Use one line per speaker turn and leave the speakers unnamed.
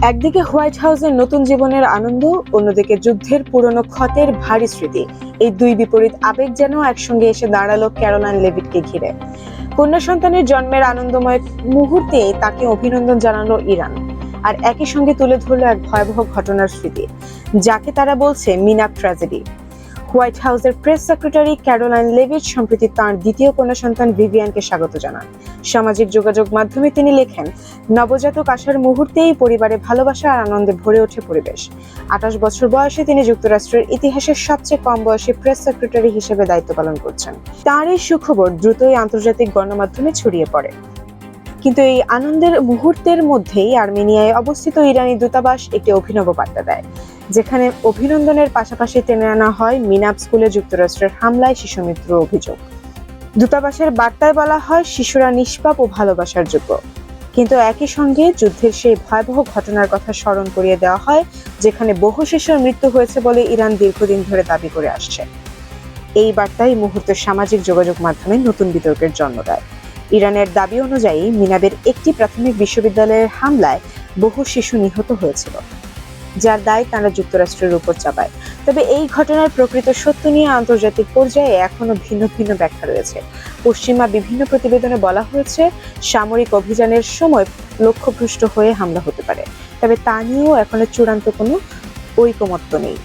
একদিকে হোয়াইট হাউসের নতুন জীবনের আনন্দ, অন্যদিকে যুদ্ধের পুরনো ক্ষতের ভারী স্মৃতি। এই দুই বিপরীত আবেগ যেন একসঙ্গে এসে দাঁড়ালো ক্যারোলাইন লেভিটকে ঘিরে। কন্যা সন্তানের জন্মের আনন্দময় মুহূর্তে তাকে অভিনন্দন জানালো ইরান, আর একই সঙ্গে তুলে ধরলো এক ভয়াবহ ঘটনার স্মৃতি, যাকে তারা বলছে মিনাপ ট্র্যাজেডি। হোয়াইট হাউসের প্রেস সেক্রেটারি ক্যারোলাইন লেভিট সম্প্রতি তাঁর দ্বিতীয় কন্যা সন্তান ভিভিয়ানকে স্বাগত জানান। সামাজিক যোগাযোগ মাধ্যমে তিনি লেখেন, নবজাতক আসার মুহূর্তেই পরিবারে ভালোবাসা আর আনন্দে ভরে ওঠে পরিবেশ। 28 বছর বয়সে তিনি যুক্তরাষ্ট্রের ইতিহাসের সবচেয়ে কম বয়সী প্রেস সেক্রেটারি হিসেবে দায়িত্ব পালন করছেন। তাঁর এই সুখবর দ্রুতই আন্তর্জাতিক গণমাধ্যমে ছড়িয়ে পড়ে। কিন্তু এই আনন্দের মুহূর্তের মধ্যেই আর্মেনিয়ায় অবস্থিত ইরানি দূতাবাস একটি অভিনব বার্তা দেয়, যেখানে অভিনন্দনের পাশাপাশি টেনে আনা হয় মিনাপ স্কুলে যুক্তরাষ্ট্রের হামলায় শিশু মৃত্যুর অভিযোগ। দূতাবাসের বার্তায় বলা হয়, শিশুরা নিষ্পাপ ও ভালোবাসার যোগ্য, কিন্তু একই সঙ্গে যুদ্ধের সেই ভয়াবহ ঘটনার কথা স্মরণ করিয়ে দেওয়া হয়, যেখানে বহু শিশুর মৃত্যু হয়েছে বলে ইরান দীর্ঘদিন ধরে দাবি করে আসছে। এই বার্তাই মুহূর্তে সামাজিক যোগাযোগ মাধ্যমে নতুন বিতর্কের জন্ম দেয়। ইরানের দাবি অনুযায়ী মিনাবের একটি প্রাথমিক বিশ্ববিদ্যালয়ের হামলায় বহু শিশু নিহত হয়েছিল, যার দায় তারা যুক্তরাষ্ট্রের উপর চাপায়। তবে এই ঘটনার প্রকৃত সত্য নিয়ে আন্তর্জাতিক পর্যায়ে এখনো ভিন্ন ভিন্ন ব্যাখ্যা রয়েছে। পশ্চিমা বিভিন্ন প্রতিবেদনে বলা হয়েছে, সামরিক অভিযানের সময় লক্ষ্যভ্রষ্ট হয়ে হামলা হতে পারে, তবে তা নিয়েও এখনো চূড়ান্ত কোনো ঐকমত্য নেই।